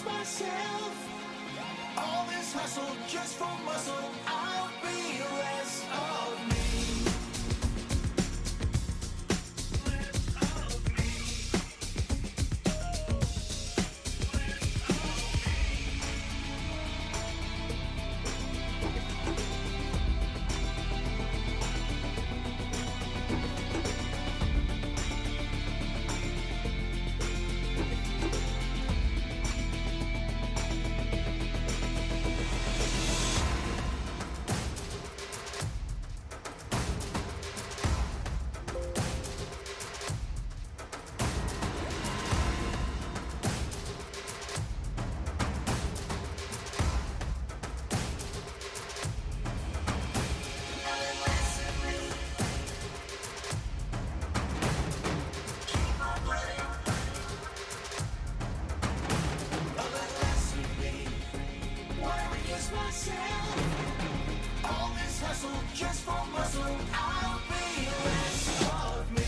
use myself. All this hustle just for muscle. I'll be the rest of me. Just for muscle, I'll be the rest of me.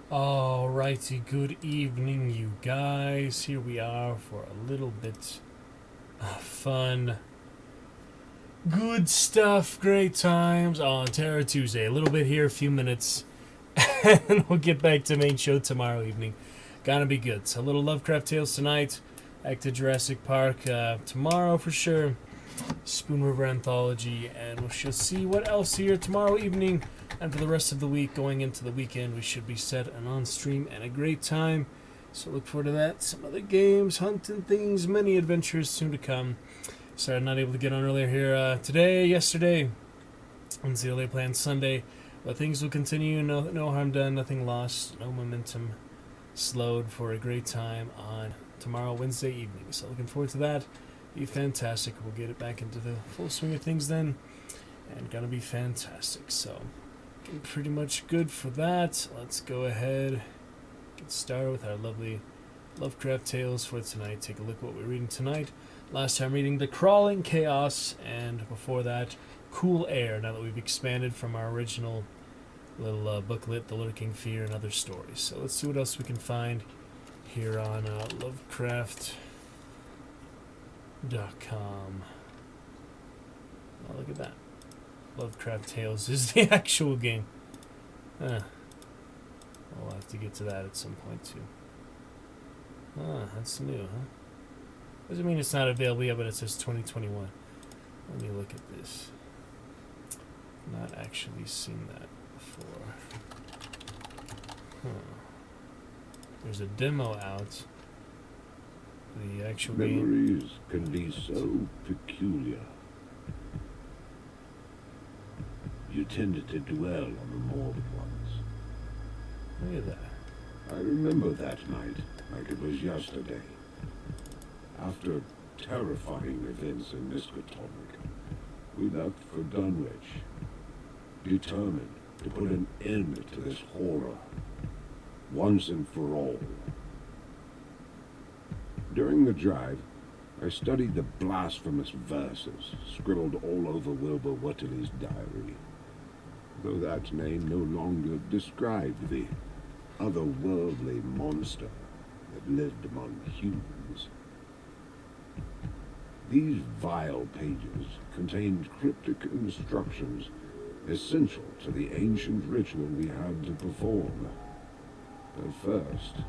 Alrighty, good evening, you guys. Here we are for a little bit of fun. Good stuff, great times on Terror Tuesday. A little bit here, a few minutes, and we'll get back to main show tomorrow evening. Gonna be good. So a little Lovecraft Tales tonight, back to Jurassic Park tomorrow for sure. Spoon River Anthology, and we shall see what else here tomorrow evening. And for the rest of the week, going into the weekend, we should be set and on stream and a great time. So look forward to that. Some other games, hunting things, many adventures soon to come. Sorry, I'm not able to get on earlier here today, yesterday. Wednesday, LA planned Sunday. But things will continue. No harm done, nothing lost, no momentum slowed for a great time on tomorrow, Wednesday evening. So looking forward to that. Be fantastic. We'll get it back into the full swing of things then. And gonna be fantastic. So pretty much good for that. Let's go ahead, get started with our lovely Lovecraft Tales for tonight. Take a look at what we're reading tonight. Last time reading The Crawling Chaos, and before that, Cool Air, now that we've expanded from our original little booklet, The Lurking Fear and Other Stories. So let's see what else we can find here on Lovecraft.com. Oh, look at that. Lovecraft Tales is the actual game. I'll have to get to that at some point too. That's new, huh? Doesn't mean it's not available yet, but it says 2021. Let me look at this. Not actually seen that before. There's a demo out. The actual game. Memories can be so peculiar. You tended to dwell on the morbid ones. Look at that. I remember that night like it was yesterday. After terrifying events in Miskatonic, we left for Dunwich, determined to put an end to this horror, once and for all. During the drive, I studied the blasphemous verses scribbled all over Wilbur Whately's diary, though that name no longer described the otherworldly monster that lived among humans. These vile pages contained cryptic instructions essential to the ancient ritual we had to perform. But first,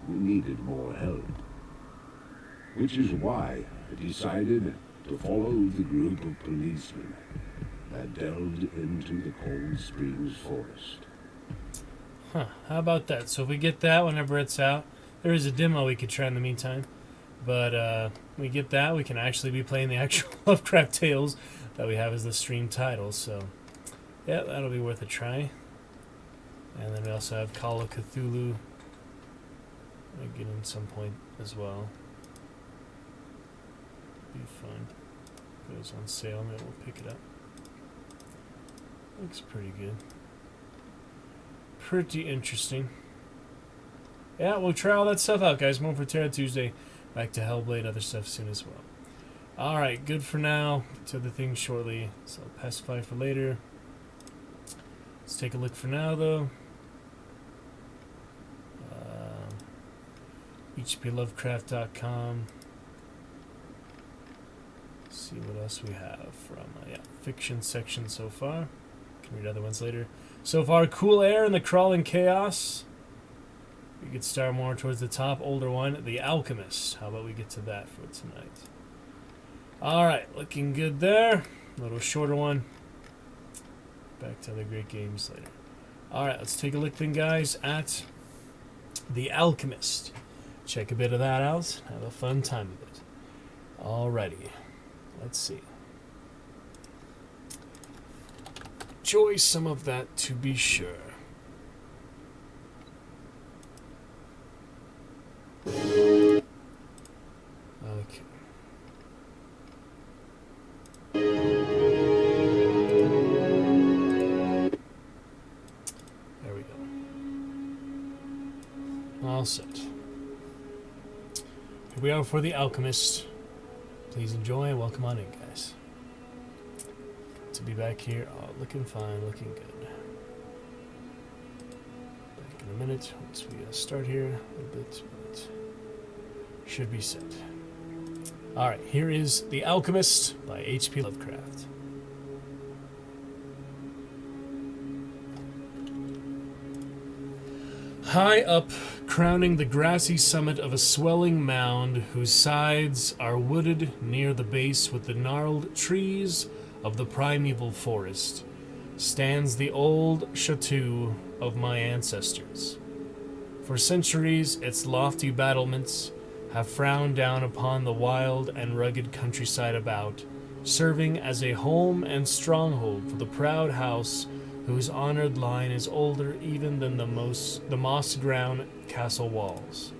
we needed more help. Which is why I decided to follow the group of policemen that delved into the Cold Springs Forest. Huh, how about that? So if we get that whenever it's out, there is a demo we could try in the meantime. But we get that, we can actually be playing the actual Lovecraft Tales that we have as the stream title. So, yeah, that'll be worth a try. And then we also have Call of Cthulhu. I'll get in some point as well. Be fun. Goes on sale, maybe we'll pick it up. Looks pretty good. Pretty interesting. Yeah, we'll try all that stuff out, guys. More for Terra Tuesday. Back to Hellblade, other stuff soon as well. Alright, good for now. To other things shortly. So I'll pacify for later. Let's take a look for now, though. HPLovecraft.com. See what else we have from fiction section so far. Can read other ones later. So far, Cool Air and The Crawling Chaos. We could start more towards the top. Older one, The Alchemist. How about we get to that for tonight? Alright, looking good there. A little shorter one. Back to other great games later. Alright, let's take a look then, guys, at The Alchemist. Check a bit of that out. Have a fun time with it. Alrighty. Let's see. Enjoy some of that to be sure. Okay. There we go. All set. Here we are for The Alchemist. Please enjoy and welcome on in, guys. Good to be back here. Oh, looking fine, looking good. Back in a minute once we start here a little bit, but should be set. Alright, here is The Alchemist by H.P. Lovecraft. High up, crowning the grassy summit of a swelling mound whose sides are wooded near the base with the gnarled trees of the primeval forest, stands the old chateau of my ancestors. For centuries, its lofty battlements have frowned down upon the wild and rugged countryside about, serving as a home and stronghold for the proud house whose honored line is older even than the moss-grown castle walls.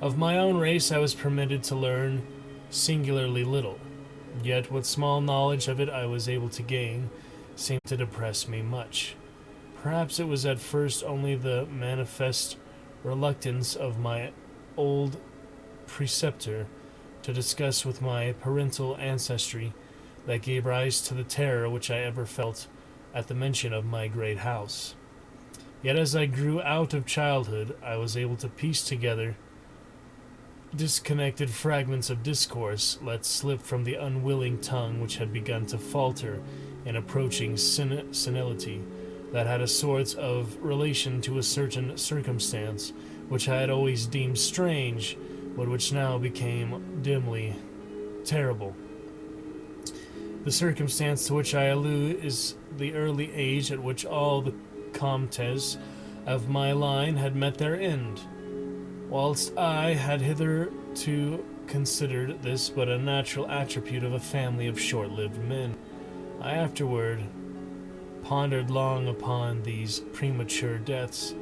Of my own race I was permitted to learn singularly little, yet what small knowledge of it I was able to gain seemed to depress me much. Perhaps it was at first only the manifest reluctance of my old preceptor to discuss with my parental ancestry that gave rise to the terror which I ever felt at the mention of my great house. Yet as I grew out of childhood, I was able to piece together disconnected fragments of discourse let slip from the unwilling tongue which had begun to falter in approaching senility, that had a sort of relation to a certain circumstance which I had always deemed strange, but which now became dimly terrible. The circumstance to which I allude is the early age at which all the comtes of my line had met their end, whilst I had hitherto considered this but a natural attribute of a family of short-lived men. I afterward pondered long upon these premature deaths,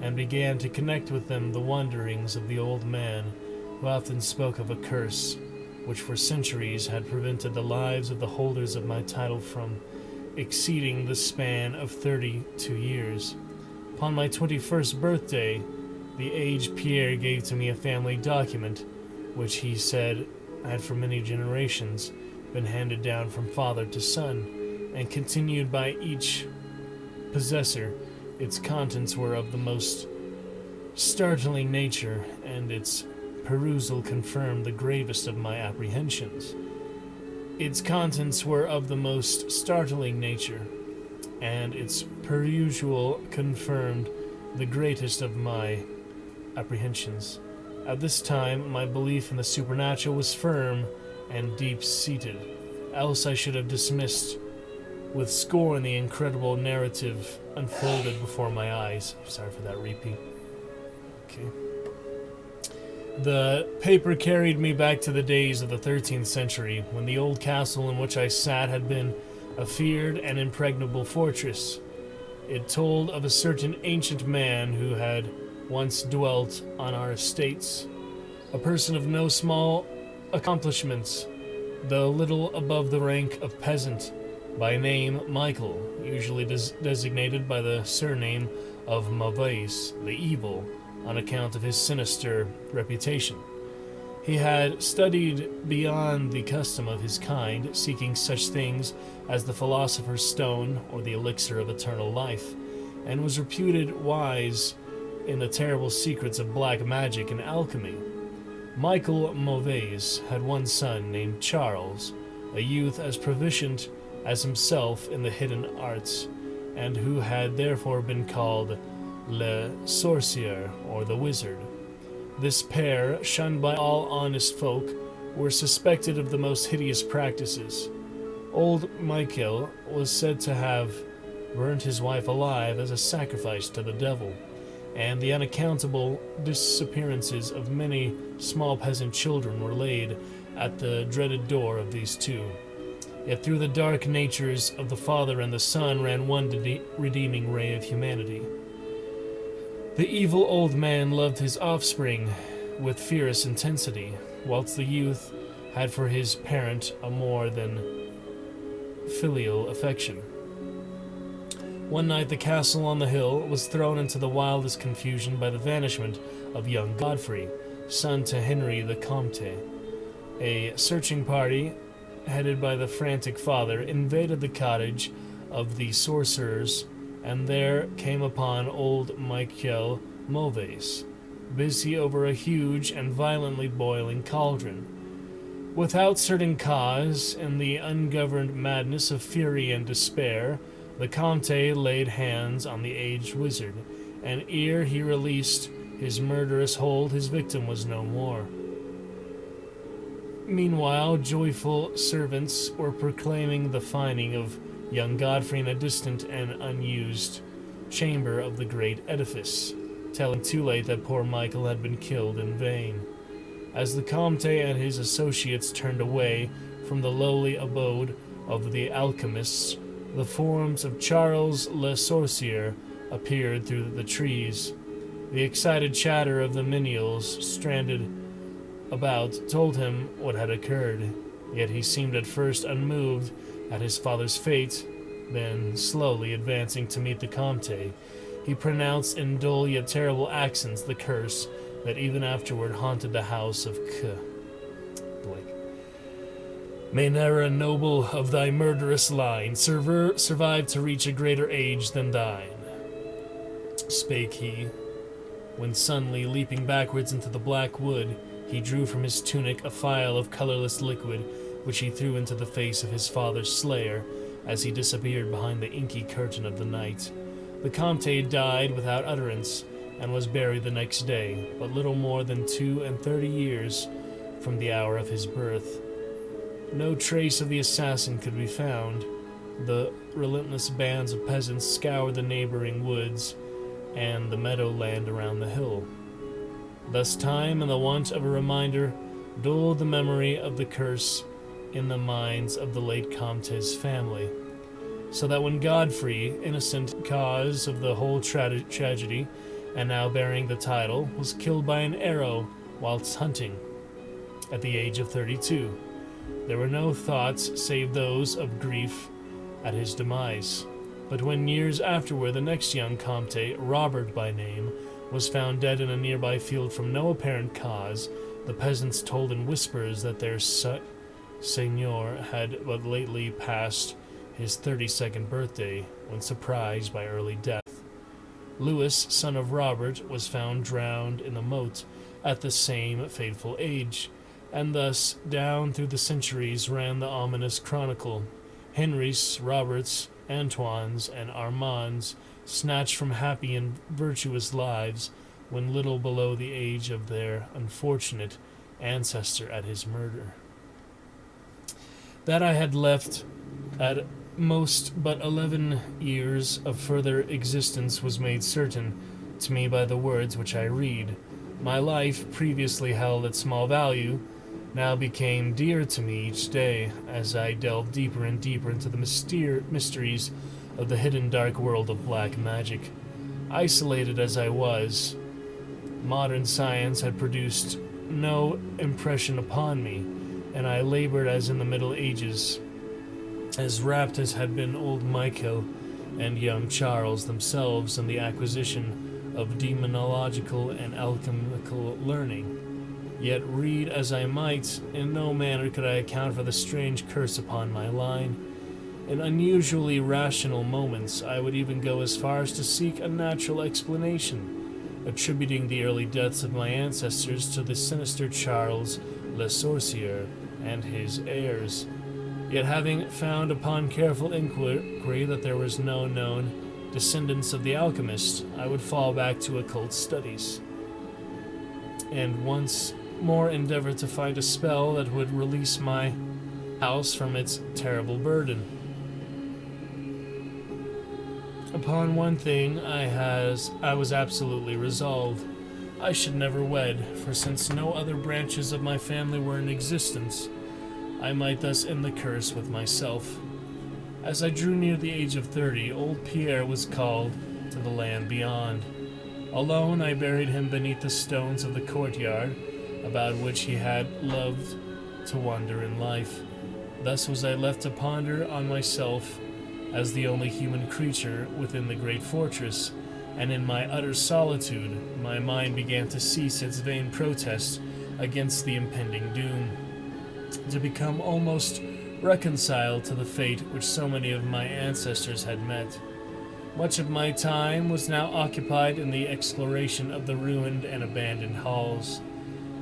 and began to connect with them the wanderings of the old man, who often spoke of a curse which for centuries had prevented the lives of the holders of my title from exceeding the span of 32 years. Upon my 21st birthday, the aged Pierre gave to me a family document, which he said had for many generations been handed down from father to son, and continued by each possessor. Its contents were of the most startling nature, and its perusal confirmed the gravest of my apprehensions. Its contents were of the most startling nature, and its perusal confirmed the greatest of my apprehensions. At this time, my belief in the supernatural was firm and deep-seated, else I should have dismissed with scorn the incredible narrative unfolded before my eyes. Sorry for that repeat. Okay. The paper carried me back to the days of the 13th century, when the old castle in which I sat had been a feared and impregnable fortress. It told of a certain ancient man who had once dwelt on our estates, a person of no small accomplishments, though little above the rank of peasant, by name Michael, usually designated by the surname of Mauvais, the evil, on account of his sinister reputation. He had studied beyond the custom of his kind, seeking such things as the philosopher's stone or the elixir of eternal life, and was reputed wise in the terrible secrets of black magic and alchemy. Michael Mauvais had one son named Charles, a youth as proficient as himself in the hidden arts, and who had therefore been called Le Sorcier, or the Wizard. This pair, shunned by all honest folk, were suspected of the most hideous practices. Old Michael was said to have burnt his wife alive as a sacrifice to the devil, and the unaccountable disappearances of many small peasant children were laid at the dreaded door of these two. Yet through the dark natures of the Father and the Son ran one redeeming ray of humanity. The evil old man loved his offspring with fierce intensity, whilst the youth had for his parent a more than filial affection. One night the castle on the hill was thrown into the wildest confusion by the vanishment of young Godfrey, son to Henry the Comte. A searching party, headed by the frantic father, invaded the cottage of the sorcerers, and there came upon old Michael Mauvais, busy over a huge and violently boiling cauldron. Without certain cause, in the ungoverned madness of fury and despair, the Comte laid hands on the aged wizard, and ere he released his murderous hold, his victim was no more. Meanwhile, joyful servants were proclaiming the finding of young Godfrey in a distant and unused chamber of the great edifice, telling too late that poor Michael had been killed in vain. As the Comte and his associates turned away from the lowly abode of the alchemists, the forms of Charles Le Sorcier appeared through the trees. The excited chatter of the menials stranded about told him what had occurred, yet he seemed at first unmoved at his father's fate. Then, slowly advancing to meet the Comte, he pronounced in dull yet terrible accents the curse that even afterward haunted the house of Blake. May ne'er a noble of thy murderous line survive to reach a greater age than thine, spake he, when suddenly leaping backwards into the black wood, he drew from his tunic a phial of colorless liquid, which he threw into the face of his father's slayer as he disappeared behind the inky curtain of the night. The Comte died without utterance, and was buried the next day, but little more than 32 years from the hour of his birth. No trace of the assassin could be found. The relentless bands of peasants scoured the neighboring woods and the meadowland around the hill. Thus time and the want of a reminder dulled the memory of the curse in the minds of the late Comte's family, so that when Godfrey, innocent cause of the whole tragedy, and now bearing the title, was killed by an arrow whilst hunting, at the age of 32, there were no thoughts save those of grief at his demise. But when years afterward the next young Comte, Robert by name, was found dead in a nearby field from no apparent cause, the peasants told in whispers that their seigneur had but lately passed his 32nd birthday, when surprised by early death. Louis, son of Robert, was found drowned in the moat at the same fateful age, and thus down through the centuries ran the ominous chronicle. Henry's, Robert's, Antoine's, and Armand's snatched from happy and virtuous lives when little below the age of their unfortunate ancestor at his murder. That I had left at most but 11 years of further existence was made certain to me by the words which I read. My life, previously held at small value, now became dear to me each day as I delved deeper and deeper into the mysteries of the hidden dark world of black magic. Isolated as I was, modern science had produced no impression upon me, and I labored as in the Middle Ages, as rapt as had been old Michael and young Charles themselves in the acquisition of demonological and alchemical learning. Yet read as I might, in no manner could I account for the strange curse upon my line. In unusually rational moments, I would even go as far as to seek a natural explanation, attributing the early deaths of my ancestors to the sinister Charles Le Sorcier and his heirs. Yet having found upon careful inquiry that there was no known descendants of the alchemist, I would fall back to occult studies, and once more endeavor to find a spell that would release my house from its terrible burden. Upon one thing I was absolutely resolved. I should never wed, for since no other branches of my family were in existence, I might thus end the curse with myself. As I drew near the age of 30, old Pierre was called to the land beyond. Alone, I buried him beneath the stones of the courtyard, about which he had loved to wander in life. Thus was I left to ponder on myself as the only human creature within the great fortress, and in my utter solitude, my mind began to cease its vain protest against the impending doom, to become almost reconciled to the fate which so many of my ancestors had met. Much of my time was now occupied in the exploration of the ruined and abandoned halls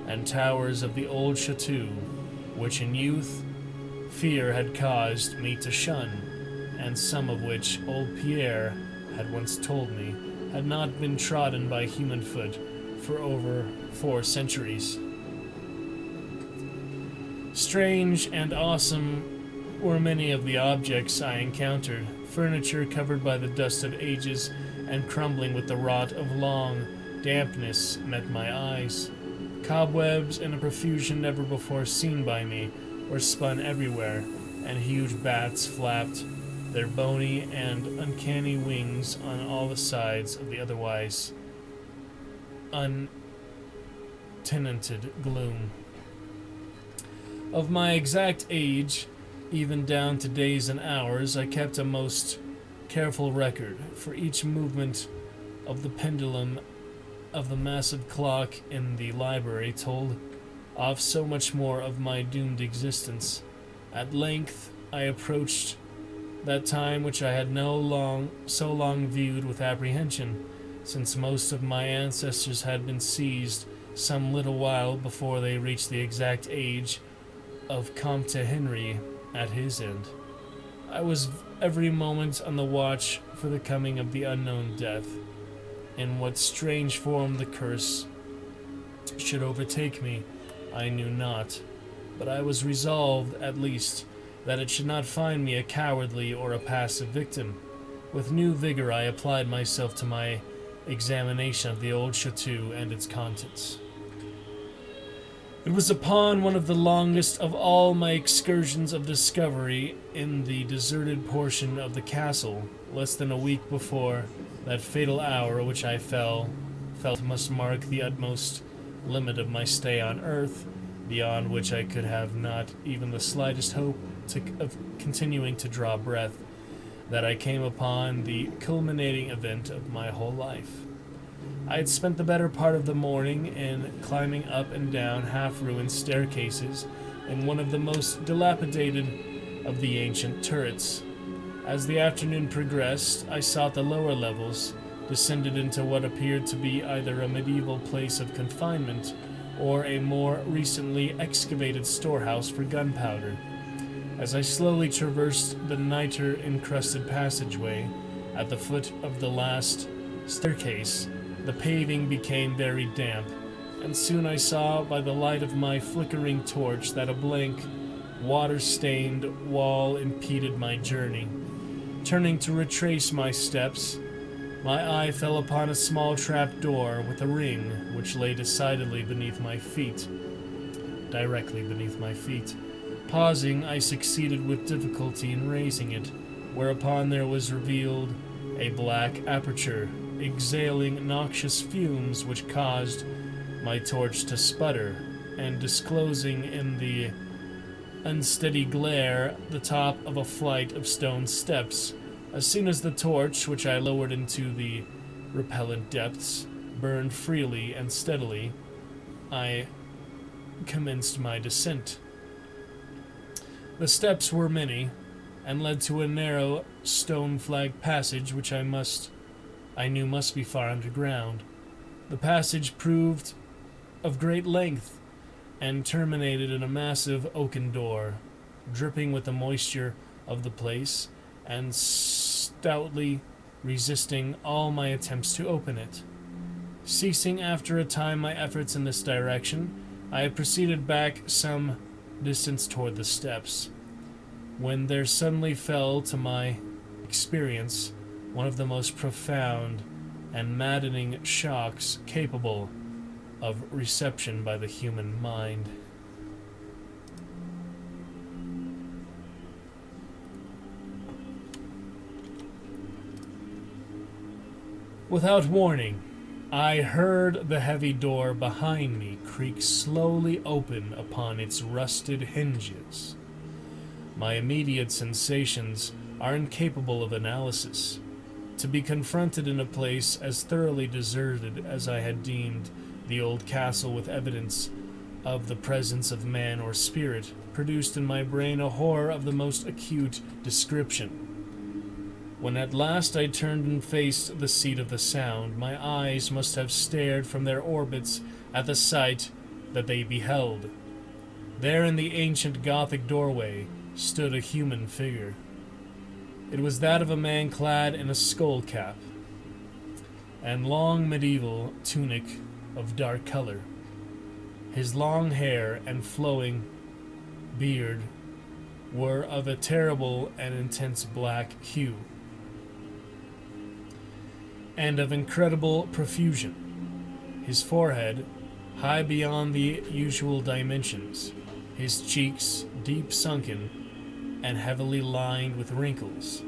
and towers of the old chateau, which in youth fear had caused me to shun, and some of which old Pierre had once told me had not been trodden by human foot for over 4 centuries. Strange and awesome were many of the objects I encountered. Furniture covered by the dust of ages and crumbling with the rot of long dampness met my eyes. Cobwebs in a profusion never before seen by me were spun everywhere, and huge bats flapped their bony and uncanny wings on all the sides of the otherwise untenanted gloom. Of my exact age, even down to days and hours, I kept a most careful record, for each movement of the pendulum of the massive clock in the library told of so much more of my doomed existence. At length I approached that time which I had so long viewed with apprehension, since most of my ancestors had been seized some little while before they reached the exact age of Comte Henry at his end. I was every moment on the watch for the coming of the unknown death. In what strange form the curse should overtake me, I knew not, but I was resolved, at least, that it should not find me a cowardly or a passive victim. With new vigor I applied myself to my examination of the old chateau and its contents. It was upon one of the longest of all my excursions of discovery in the deserted portion of the castle, less than a week before that fatal hour which I felt must mark the utmost limit of my stay on earth, beyond which I could have not even the slightest hope of continuing to draw breath, that I came upon the culminating event of my whole life. I had spent the better part of the morning in climbing up and down half-ruined staircases in one of the most dilapidated of the ancient turrets. As the afternoon progressed, I sought the lower levels, descended into what appeared to be either a medieval place of confinement or a more recently excavated storehouse for gunpowder. As I slowly traversed the niter-encrusted passageway at the foot of the last staircase, the paving became very damp, and soon I saw by the light of my flickering torch that a blank, water-stained wall impeded my journey. Turning to retrace my steps, my eye fell upon a small trap-door with a ring which lay decidedly beneath my feet, directly beneath my feet. Pausing, I succeeded with difficulty in raising it, whereupon there was revealed a black aperture, exhaling noxious fumes which caused my torch to sputter, and disclosing in the unsteady glare the top of a flight of stone steps. As soon as the torch, which I lowered into the repellent depths, burned freely and steadily, I commenced my descent. The steps were many, and led to a narrow stone-flagged passage which I knew must be far underground. The passage proved of great length, and terminated in a massive oaken door, dripping with the moisture of the place, and stoutly resisting all my attempts to open it. Ceasing after a time my efforts in this direction, I had proceeded back some distance toward the steps, when there suddenly fell to my experience one of the most profound and maddening shocks capable of reception by the human mind. Without warning, I heard the heavy door behind me creak slowly open upon its rusted hinges. My immediate sensations are incapable of analysis. To be confronted in a place as thoroughly deserted as I had deemed the old castle with evidence of the presence of man or spirit produced in my brain a horror of the most acute description. When at last I turned and faced the seat of the sound, my eyes must have stared from their orbits at the sight that they beheld. There in the ancient Gothic doorway stood a human figure. It was that of a man clad in a skull cap and long medieval tunic of dark color. His long hair and flowing beard were of a terrible and intense black hue, and of incredible profusion. His forehead, high beyond the usual dimensions, his cheeks deep sunken and heavily lined with wrinkles,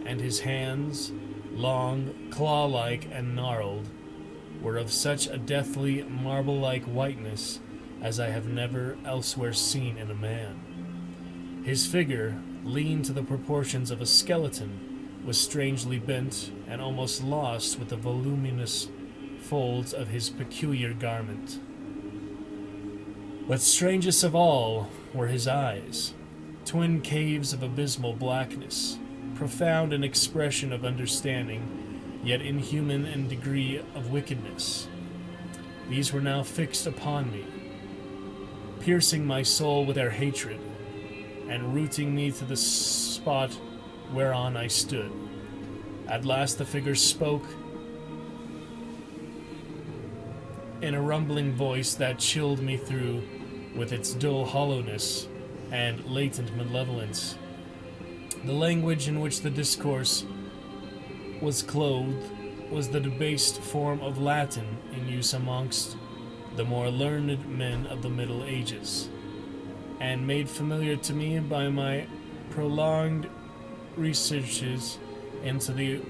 and his hands, long, claw-like and gnarled, were of such a deathly, marble-like whiteness as I have never elsewhere seen in a man. His figure, lean to the proportions of a skeleton, was strangely bent and almost lost with the voluminous folds of his peculiar garment. But strangest of all were his eyes, twin caves of abysmal blackness, profound in expression of understanding, yet inhuman in degree of wickedness. These were now fixed upon me, piercing my soul with their hatred, and rooting me to the spot whereon I stood. At last the figure spoke in a rumbling voice that chilled me through with its dull hollowness and latent malevolence. The language in which the discourse was clothed was the debased form of Latin in use amongst the more learned men of the Middle Ages, and made familiar to me by my prolonged researches into the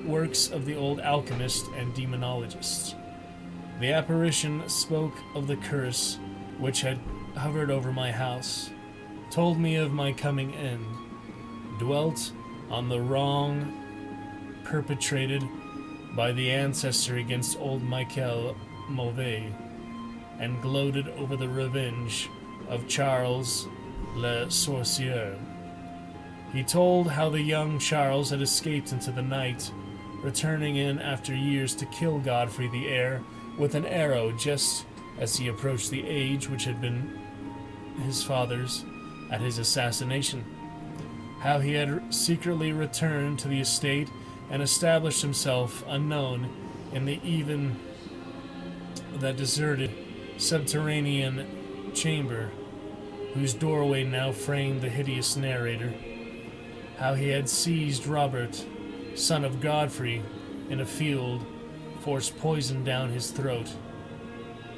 works of the old alchemists and demonologists. The apparition spoke of the curse which had hovered over my house, told me of my coming end, dwelt on the wrong perpetrated by the ancestor against old Michael Mauvais, and gloated over the revenge of Charles Le Sorcier. He told how the young Charles had escaped into the night, returning in after years to kill Godfrey the heir with an arrow just as he approached the age which had been his father's at his assassination. How he had secretly returned to the estate and established himself unknown in the even that deserted subterranean chamber whose doorway now framed the hideous narrator. How he had seized Robert, son of Godfrey, in a field, forced poison down his throat,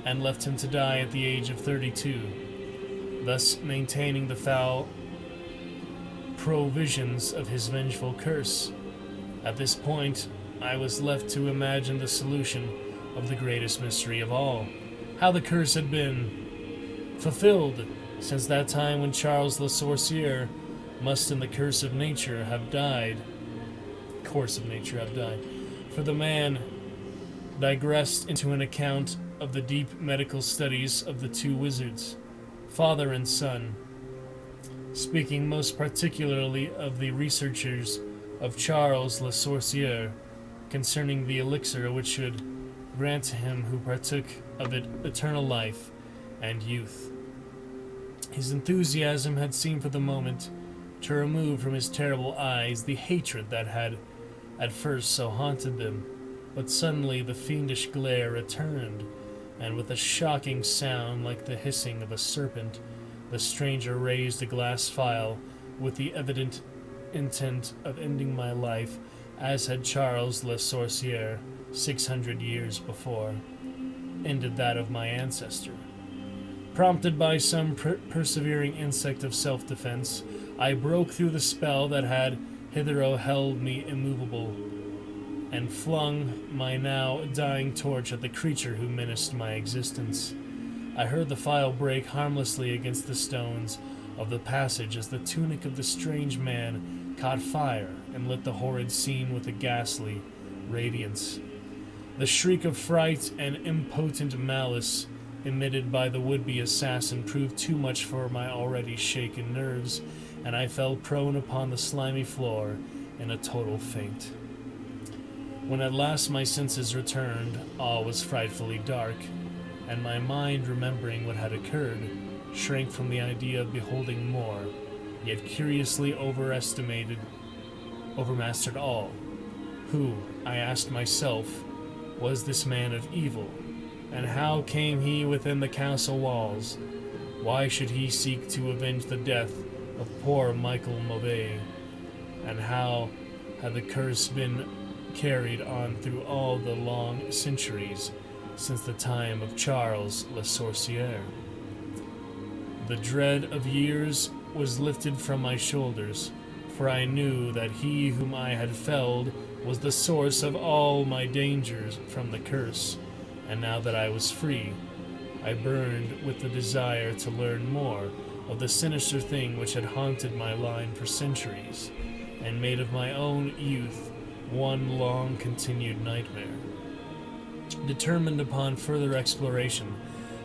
and left him to die at the age of 32, thus maintaining the foul provisions of his vengeful curse. At this point, I was left to imagine the solution of the greatest mystery of all, how the curse had been fulfilled since that time when Charles Le Sorcier must in the course of nature have died. For the man digressed into an account of the deep medical studies of the two wizards, father and son, speaking most particularly of the researches of Charles Le Sorcier concerning the elixir which should grant to him who partook of it eternal life and youth. His enthusiasm had seemed for the moment to remove from his terrible eyes the hatred that had at first so haunted them, but suddenly the fiendish glare returned, and with a shocking sound like the hissing of a serpent, the stranger raised a glass phial with the evident intent of ending my life, as had Charles Le Sorcier 600 years before ended that of my ancestor. Prompted by some persevering instinct of self-defense, I broke through the spell that had hitherto held me immovable, and flung my now dying torch at the creature who menaced my existence. I heard the phial break harmlessly against the stones of the passage as the tunic of the strange man caught fire and lit the horrid scene with a ghastly radiance. The shriek of fright and impotent malice emitted by the would-be assassin proved too much for my already shaken nerves, and I fell prone upon the slimy floor in a total faint. When at last my senses returned, all was frightfully dark, and my mind, remembering what had occurred, shrank from the idea of beholding more, yet curiously overmastered all. Who, I asked myself, was this man of evil, and how came he within the castle walls? Why should he seek to avenge the death of poor Michael Mauvais? And how had the curse been carried on through all the long centuries since the time of Charles Le Sorcier? The dread of years was lifted from my shoulders, for I knew that he whom I had felled was the source of all my dangers from the curse, and now that I was free, I burned with the desire to learn more of the sinister thing which had haunted my line for centuries, and made of my own youth one long continued nightmare. Determined upon further exploration,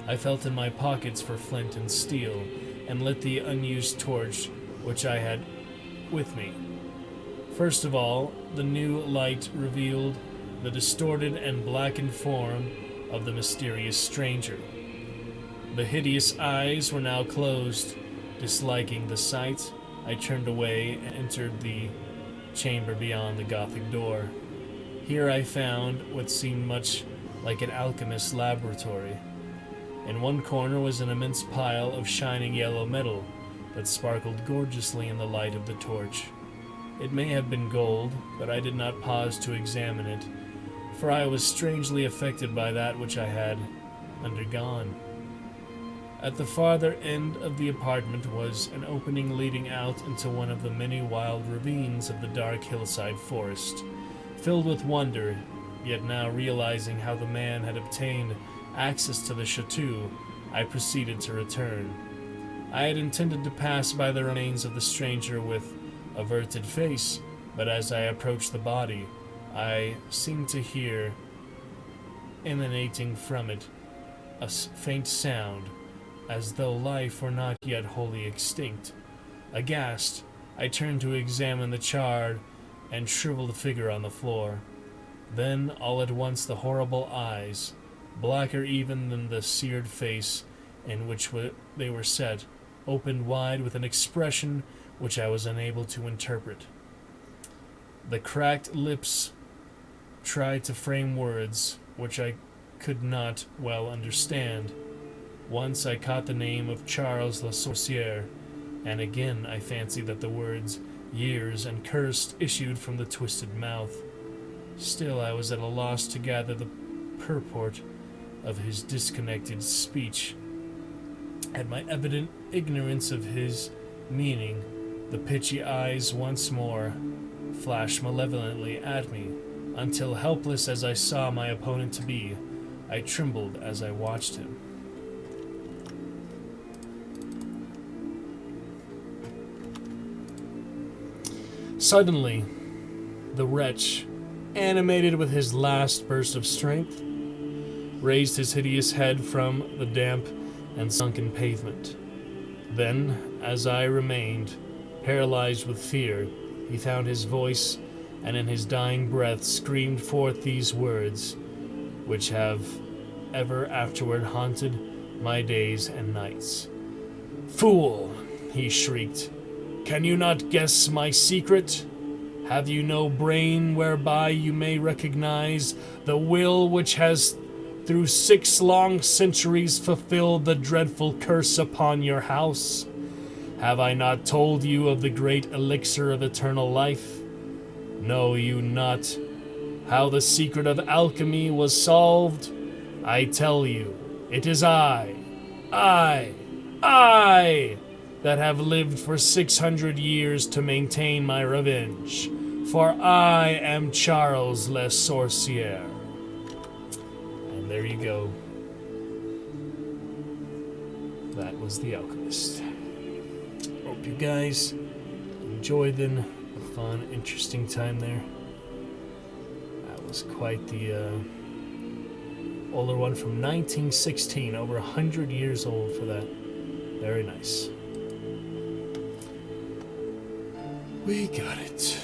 I felt in my pockets for flint and steel, and lit the unused torch which I had with me. First of all, the new light revealed the distorted and blackened form of the mysterious stranger. The hideous eyes were now closed. Disliking the sight, I turned away and entered the chamber beyond the Gothic door. Here I found what seemed much like an alchemist's laboratory. In one corner was an immense pile of shining yellow metal that sparkled gorgeously in the light of the torch. It may have been gold, but I did not pause to examine it, for I was strangely affected by that which I had undergone. At the farther end of the apartment was an opening leading out into one of the many wild ravines of the dark hillside forest. Filled with wonder, yet now realizing how the man had obtained access to the chateau, I proceeded to return. I had intended to pass by the remains of the stranger with averted face, but as I approached the body, I seemed to hear, emanating from it, a faint sound, as though life were not yet wholly extinct. Aghast, I turned to examine the charred and shriveled figure on the floor. Then, all at once, the horrible eyes, blacker even than the seared face in which they were set, opened wide with an expression which I was unable to interpret. The cracked lips tried to frame words which I could not well understand. Once I caught the name of Charles Le Sorcier, and again I fancied that the words years and cursed issued from the twisted mouth. Still I was at a loss to gather the purport of his disconnected speech. At my evident ignorance of his meaning, the pitchy eyes once more flashed malevolently at me, until, helpless as I saw my opponent to be, I trembled as I watched him. Suddenly, the wretch, animated with his last burst of strength, raised his hideous head from the damp and sunken pavement. Then, as I remained, paralyzed with fear, he found his voice, and in his dying breath screamed forth these words, which have ever afterward haunted my days and nights. "Fool!" he shrieked. "Can you not guess my secret? Have you no brain whereby you may recognize the will which has through 6 long centuries fulfilled the dreadful curse upon your house? Have I not told you of the great elixir of eternal life? Know you not how the secret of alchemy was solved? I tell you, it is I, that have lived for 600 years to maintain my revenge, for I am Charles Le Sorcier." And there you go. That was The Alchemist. Hope you guys enjoyed a fun, interesting time there. That was quite the older one from 1916, over 100 years old for that. Very nice. We got it.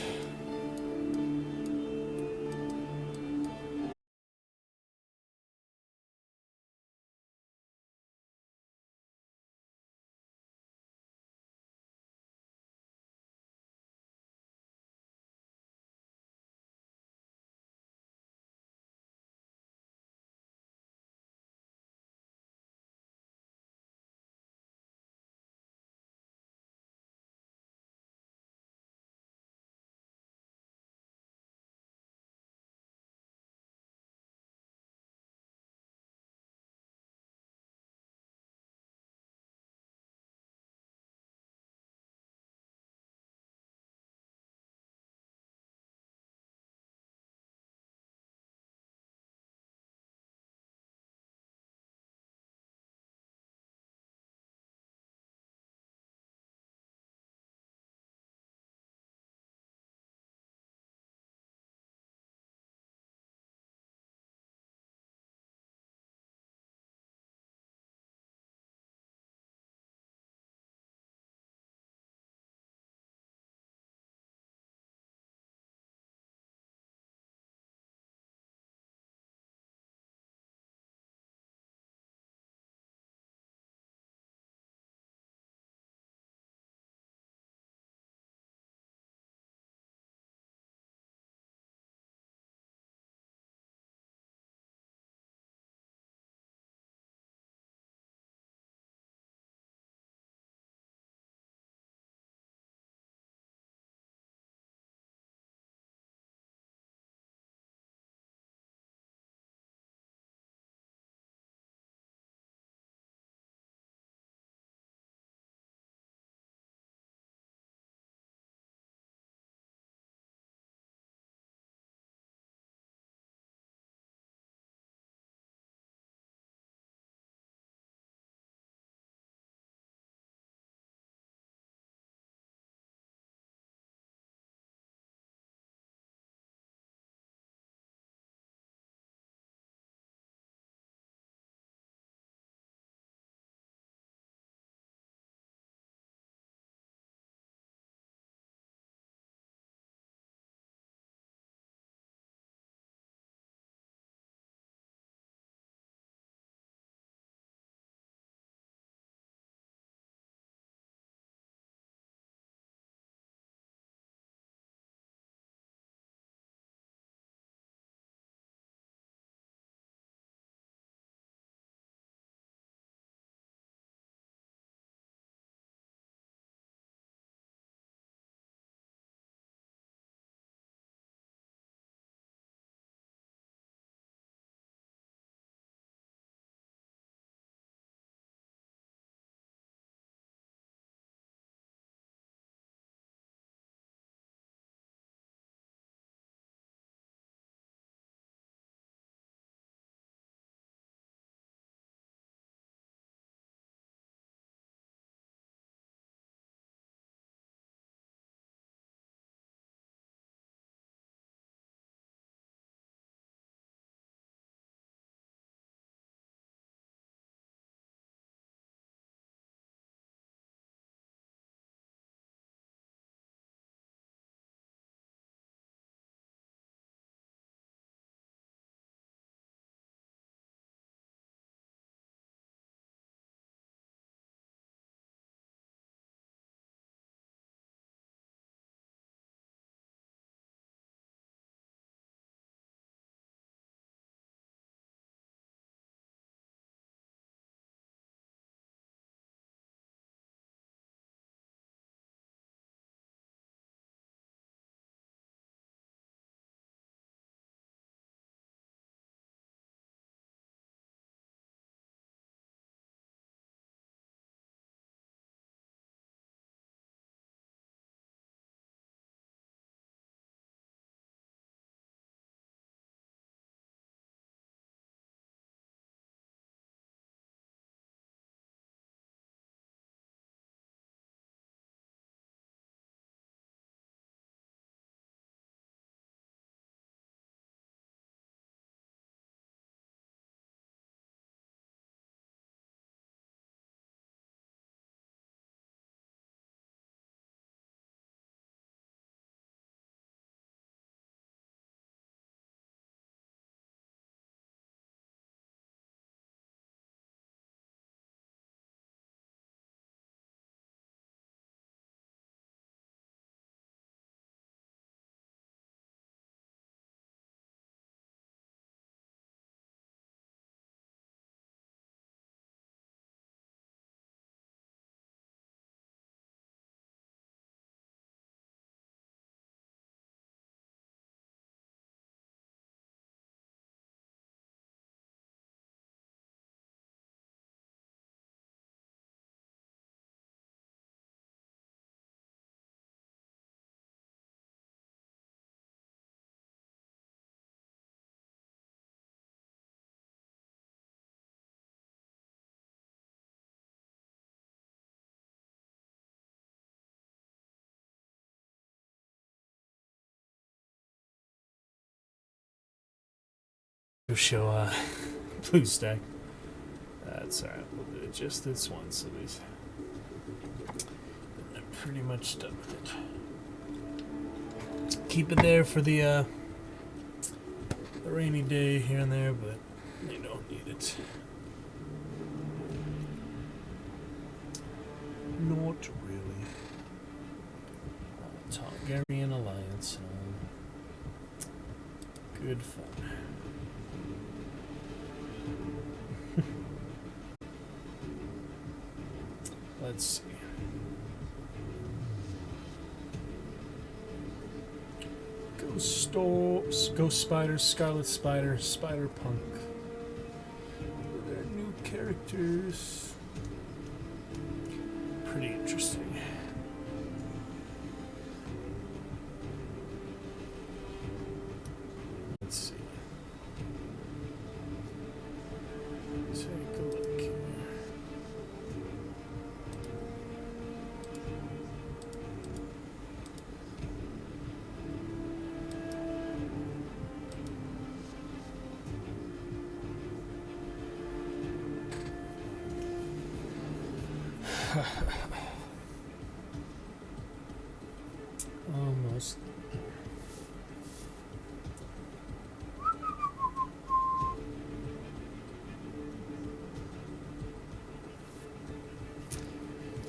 show BlueStack. That's alright, we'll do it just this once at least. I'm pretty much done with it. Keep it there for the rainy day here and there, but you don't need it. Not really. Targaryen Alliance. Good fun. Let's see. Ghost Spider, Scarlet Spider, Spider Punk. They're new characters. Pretty interesting. Let's see. Take a look here. Almost.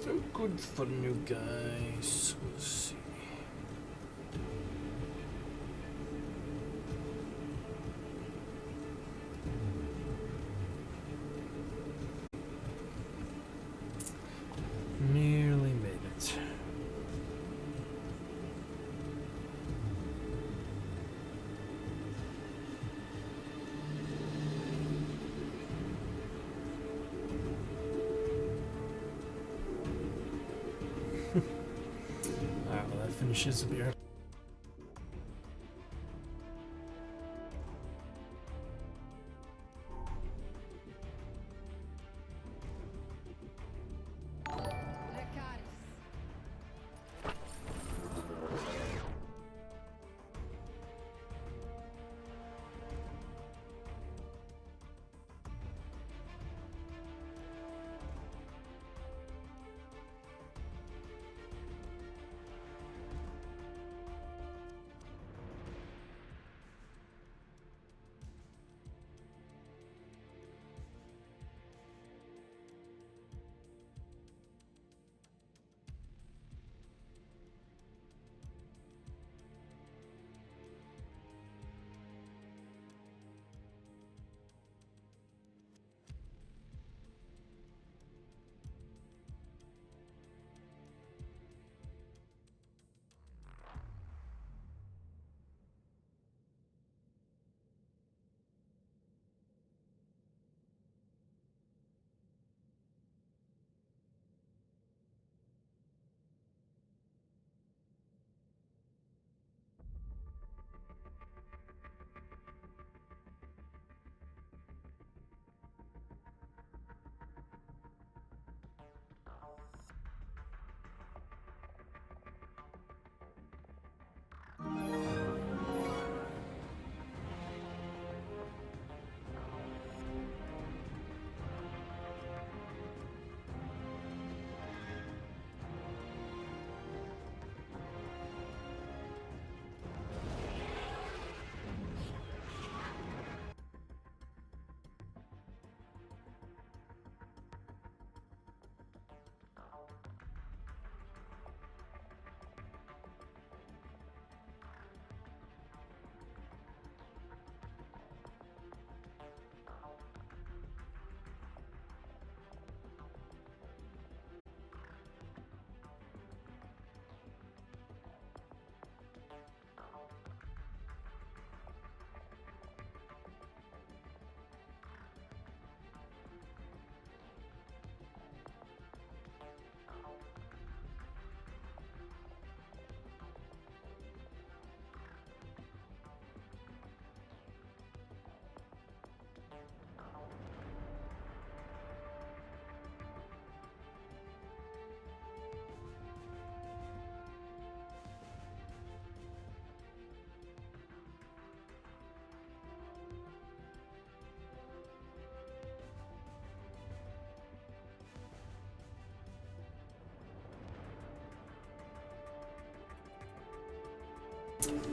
So good fun, you guys. Let's see. Nearly made it. Alright, well that finishes the beer.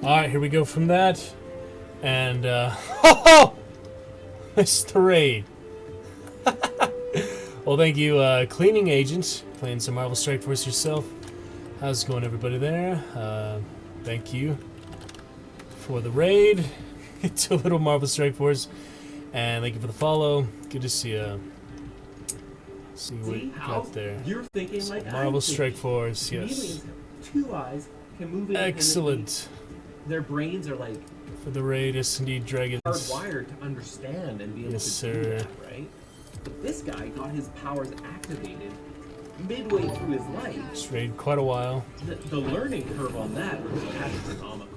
Alright, here we go from that. And, oh! Missed the raid. Well, thank you, Cleaning Agent, playing some Marvel Strike Force yourself. How's it going, everybody there? Thank you for the raid. To a little Marvel Strike Force. And thank you for the follow. Good to see you. See what you got there. You're thinking like Marvel I'm Strike thinking. Force, yes. Chameleons have 2 eyes, can move independently. Excellent. Their brains are like For the raid, yes, indeed, Dragons. hardwired to understand and be able Yes, to do sir. that, right? But this guy got his powers activated midway through his life. This raid quite a while. The learning curve on that was astronomical.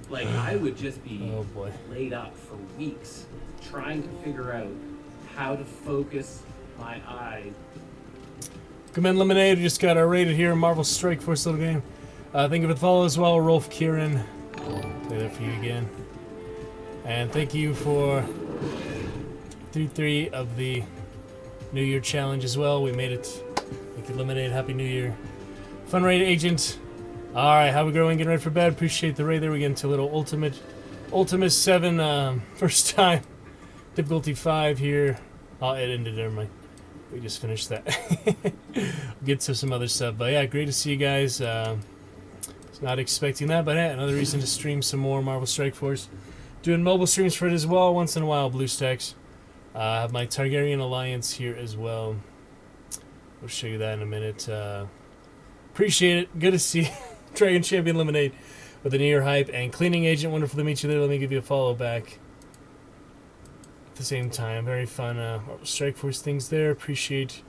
Like, I would just be Oh boy. laid up for weeks trying to figure out how to focus my eyes. Command Lemonade, we just got our rated here. Marvel Strike Force little game. Thank you for the follow as well, Rolf Kieran. Play that for you again. And thank you for 3 of the New Year challenge as well. We made it. Thank you, Lemonade. Happy New Year. Fun raid agent. Alright, how we going? Getting ready for bed. Appreciate the raid there. We get into a little Ultimate 7 first time. Difficulty 5 here. Oh, it ended, never mind. We just finished that. We'll get to some other stuff. But yeah, great to see you guys. Was not expecting that, but hey, another reason to stream some more Marvel Strike Force. Doing mobile streams for it as well, once in a while, BlueStacks. I have my Targaryen Alliance here as well. We'll show you that in a minute. Appreciate it. Good to see you. Dragon Champion Lemonade with the New Year hype and Cleaning Agent. Wonderful to meet you there. Let me give you a follow back. At the same time, very fun Marvel Strike Force things there. Appreciate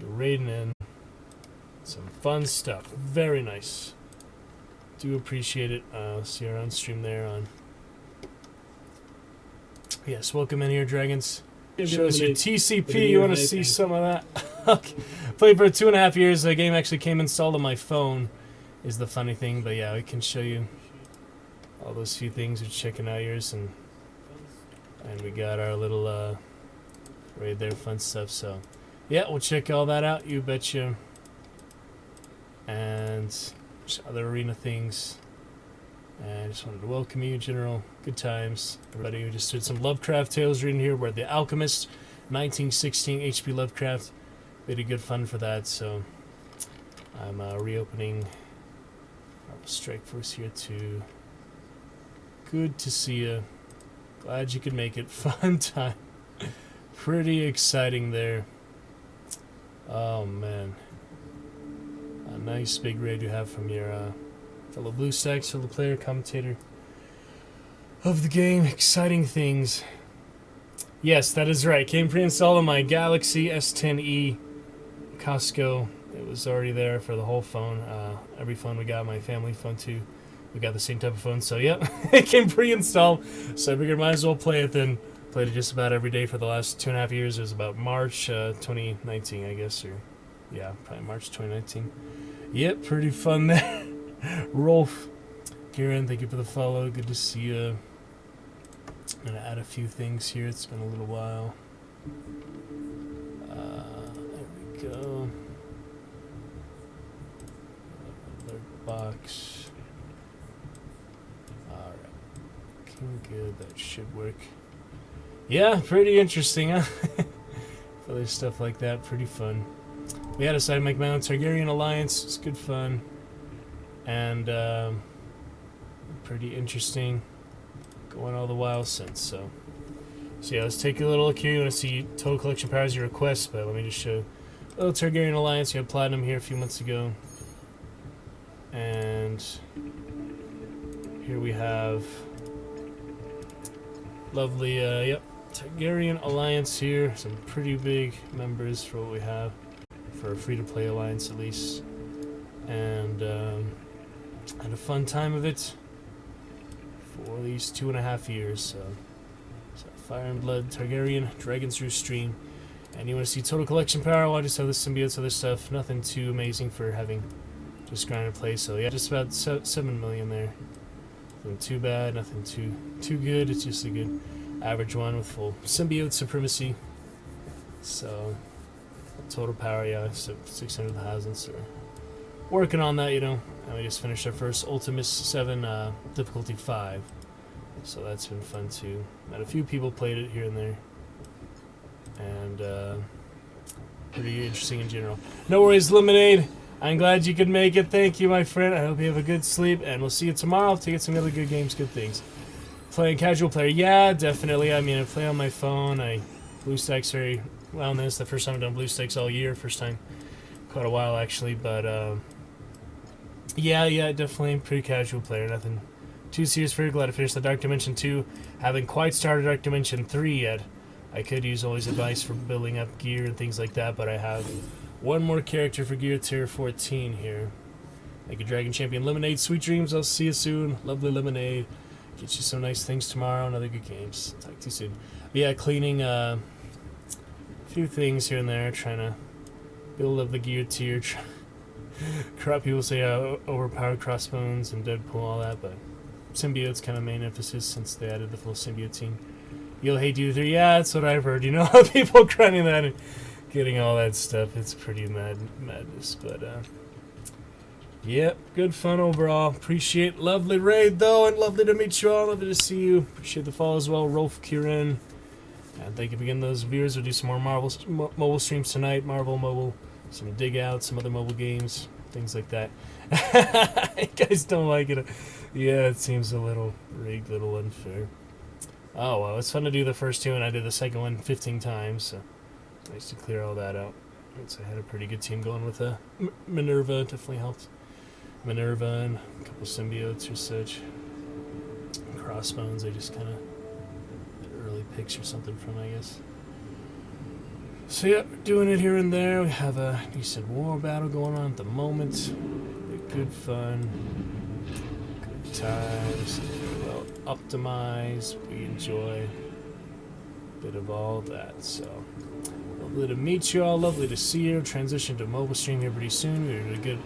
you raiding in. Some fun stuff. Very nice. Do appreciate it. See our on stream there on. Yes, welcome in here, Dragons. Show us your TCP. You want to see some of that? Okay. Played for 2.5 years. The game actually came installed on my phone. Is the funny thing, but yeah, we can show you all those few things. We're checking out yours, and we got our little raid there, fun stuff. So yeah, we'll check all that out. You betcha. And other arena things. And I just wanted to welcome you, General. Good times. Everybody who just did some Lovecraft Tales reading here. We're The Alchemist, 1916, H.P. Lovecraft. We had good fun for that, so I'm reopening Marvel Strike Force here too. Good to see you. Glad you could make it. Fun time. Pretty exciting there. Oh, man. A nice big raid you have from your fellow BlueStacks, fellow player, commentator of the game. Exciting things. Yes, that is right. Came pre-installed on my Galaxy S10e Costco. It was already there for the whole phone. Every phone we got, my family phone too. We got the same type of phone, so yep, it came pre-installed. So I figured might as well play it then. Played it just about every day for the last 2.5 years. It was about March 2019, I guess, or yeah, probably March 2019. Yep, pretty fun there. Rolf, Kieran, thank you for the follow. Good to see you. I'm gonna add a few things here. It's been a little while. There we go. Alert box. Alright. Looking good. That should work. Yeah, pretty interesting, huh? Other stuff like that. Pretty fun. We had a side make my own Targaryen Alliance. It's good fun. And pretty interesting. Going all the while since, so yeah, let's take a little look here. You want to see total collection power as your request, but let me just show a little Targaryen Alliance. You had Platinum here a few months ago, and here we have lovely yep, Targaryen Alliance here. Some pretty big members for what we have for a free-to-play alliance, at least, and had a fun time of it for these 2.5 years. So Fire and Blood, Targaryen, Dragon's Roost stream. And you want to see total collection power? Well, I just have the symbiotes, other stuff. Nothing too amazing for having just grinded play. So yeah, just about 7 million there. Nothing too bad, nothing too good. It's just a good average one with full symbiote supremacy. So total power, yeah, so 600,000 or working on that, you know. And we just finished our first Ultimus 7 difficulty 5. So that's been fun too. Met a few people played it here and there. And pretty interesting in general. No worries, Lemonade. I'm glad you could make it. Thank you, my friend. I hope you have a good sleep. And we'll see you tomorrow to get some other good games, good things. Playing casual player. Yeah, definitely. I mean, I play on my phone. BlueStacks very well. And this is the first time I've done BlueStacks all year. First time quite a while, actually. But yeah, definitely pretty casual player. Nothing too serious. Very glad to finish the Dark Dimension 2. Haven't quite started Dark Dimension 3 yet. I could use always advice for building up gear and things like that, but I have one more character for gear tier 14 here. Thank you, Dragon Champion Lemonade. Sweet dreams. I'll see you soon. Lovely Lemonade. Get you some nice things tomorrow and other good games. Talk to you soon. But yeah, cleaning a few things here and there, trying to build up the gear tier. People say overpowered crossbones and Deadpool, all that, but symbiote's kind of main emphasis since they added the full symbiote team. You'll hate you 3. Yeah, that's what I've heard. You know, people grinding that and getting all that stuff. It's pretty madness, but yep, good fun overall. Appreciate lovely raid though, and lovely to meet you all. Lovely to see you. Appreciate the follow as well, Rolf Kieran. And thank you for getting those viewers. We'll do some more Marvel mobile streams tonight. Marvel mobile, some dig out, some other mobile games, things like that. You guys don't like it. Yeah, it seems a little rigged, a little unfair. Oh, well, it's fun to do the first 2, and I did the second one 15 times, so nice to clear all that out. I had a pretty good team going with Minerva, definitely helped. Minerva and a couple symbiotes or such. Crossbones, I just kind of early picks or something from, I guess. So yeah, doing it here and there. We have a decent war battle going on at the moment. Good fun. Good times. Well optimized. We enjoy a bit of all that. So lovely to meet you all. Lovely to see you. Transition to mobile stream here pretty soon. We did a good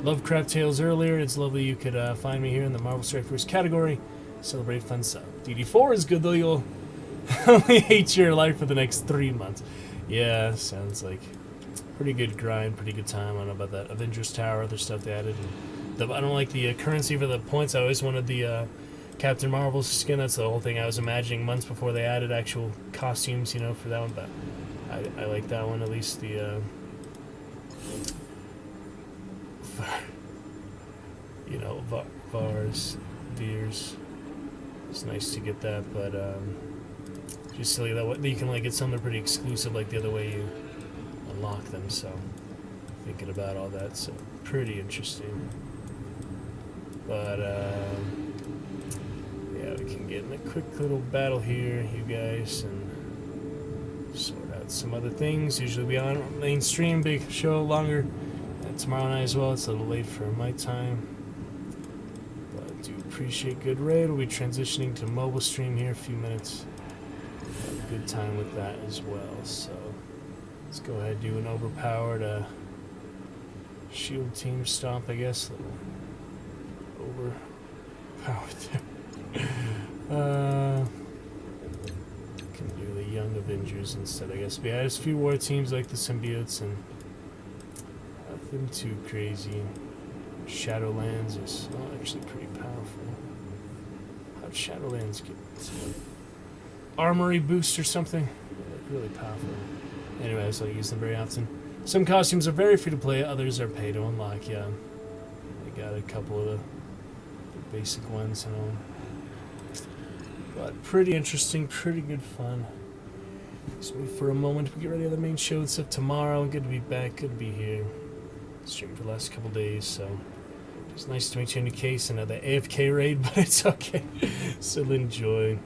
Lovecraft Tales earlier. It's lovely you could find me here in the Marvel Strike Force category. Celebrate fun stuff. DD4 is good though. You'll only hate your life for the next 3 months. Yeah, sounds like pretty good grind, pretty good time. I don't know about that Avengers Tower, other stuff they added. And I don't like the currency for the points. I always wanted the Captain Marvel skin. That's the whole thing I was imagining months before they added actual costumes, you know, for that one. But I like that one, at least the you know, Veers. It's nice to get that, but just silly that way you can like get something pretty exclusive, like the other way you unlock them. So thinking about all that, so pretty interesting. But yeah, we can get in a quick little battle here, you guys, and sort out some other things. Usually we on mainstream, big show, longer. And tomorrow night as well. It's a little late for my time. But I do appreciate good raid. We'll be transitioning to mobile stream here in a few minutes. Have a good time with that as well. So let's go ahead and do an overpowered shield team stomp, I guess. A little overpowered there. Can do the Young Avengers instead, I guess. But yeah, there's a few war teams like the symbiotes and nothing too crazy. Shadowlands is actually pretty powerful. How'd Shadowlands get some armory boost or something? Yeah, really powerful. Anyways, I use them very often. Some costumes are very free to play, others are pay to unlock, yeah. I got a couple of the basic ones, you know. But pretty interesting, pretty good fun. Just wait for a moment. We get ready for the main show and stuff tomorrow. Good to be back, good to be here. Streamed for the last couple days, so it's nice to meet you in the case. Another AFK raid, but it's okay. Still enjoy.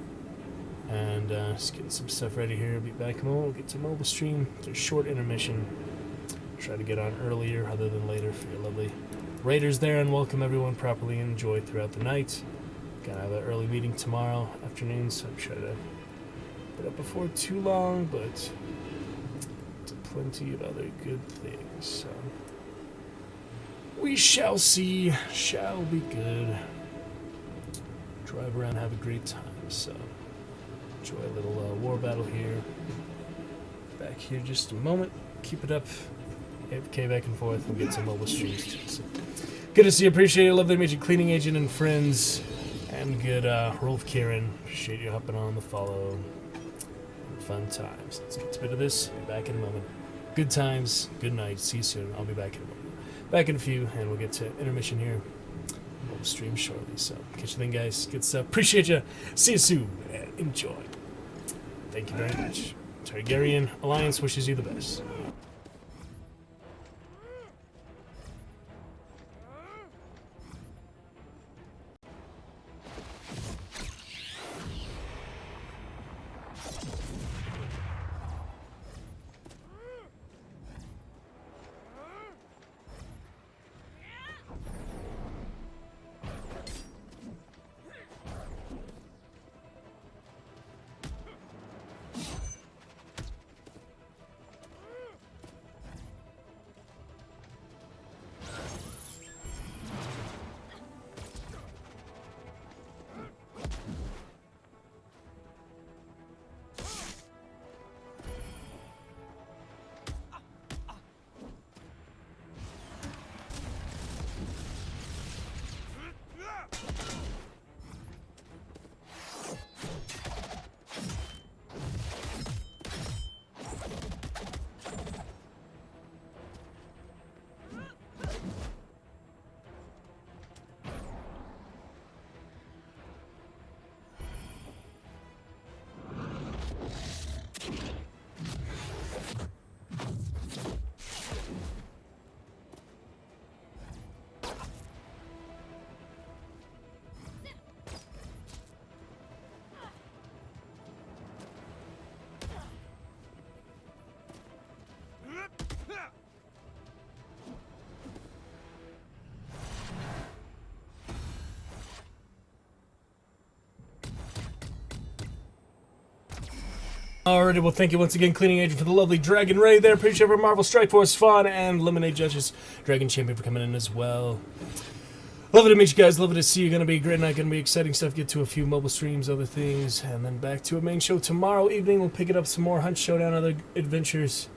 And just getting some stuff ready here. Be back in a moment. We'll get to mobile stream. There's a short intermission. Try to get on earlier rather than later for your lovely raiders there, and welcome everyone properly and enjoy throughout the night. Gonna have an early meeting tomorrow afternoon, so I'm try to get up before too long, but plenty of other good things. So we shall see. Shall be good. Drive around, have a great time. So enjoy a little war battle here. Back here just a moment. Keep it up. AFK back and forth. We'll get some mobile streams too. So. Good to see you. Appreciate it. Love that Major Cleaning Agent and friends. And good Rolf Kieran. Appreciate you hopping on the follow. Fun times. Let's get a bit of this. Be back in a moment. Good times. Good night. See you soon. I'll be back in a moment. Back in a few, and we'll get to intermission here. We'll stream shortly. So catch you then, guys. Good stuff. Appreciate you. See you soon. And enjoy. Thank you very much. Targaryen Alliance wishes you the best. Alrighty, well, thank you once again, Cleaning Agent, for the lovely Dragon Raid there. Appreciate for Marvel Strike Force Fun and Lemonade Judges, Dragon Champion, for coming in as well. Lovely to meet you guys. Lovely to see you. Gonna be a great night. Gonna be exciting stuff. Get to a few mobile streams, other things, and then back to a main show tomorrow evening. We'll pick it up some more Hunt Showdown, other adventures,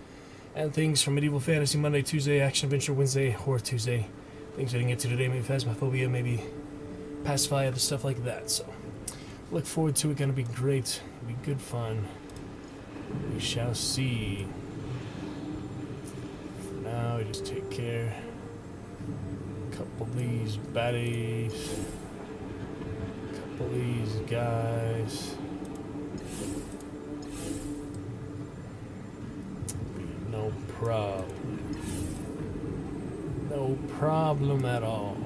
and things from Medieval Fantasy Monday, Tuesday, Action Adventure Wednesday, Horror Tuesday. Things we didn't get to today, maybe Phasmophobia, maybe Pacify, other stuff like that. So, look forward to it. Gonna be great. Be good fun. We shall see. For now, we just take care. Couple of these baddies. Couple of these guys. No problem. No problem at all.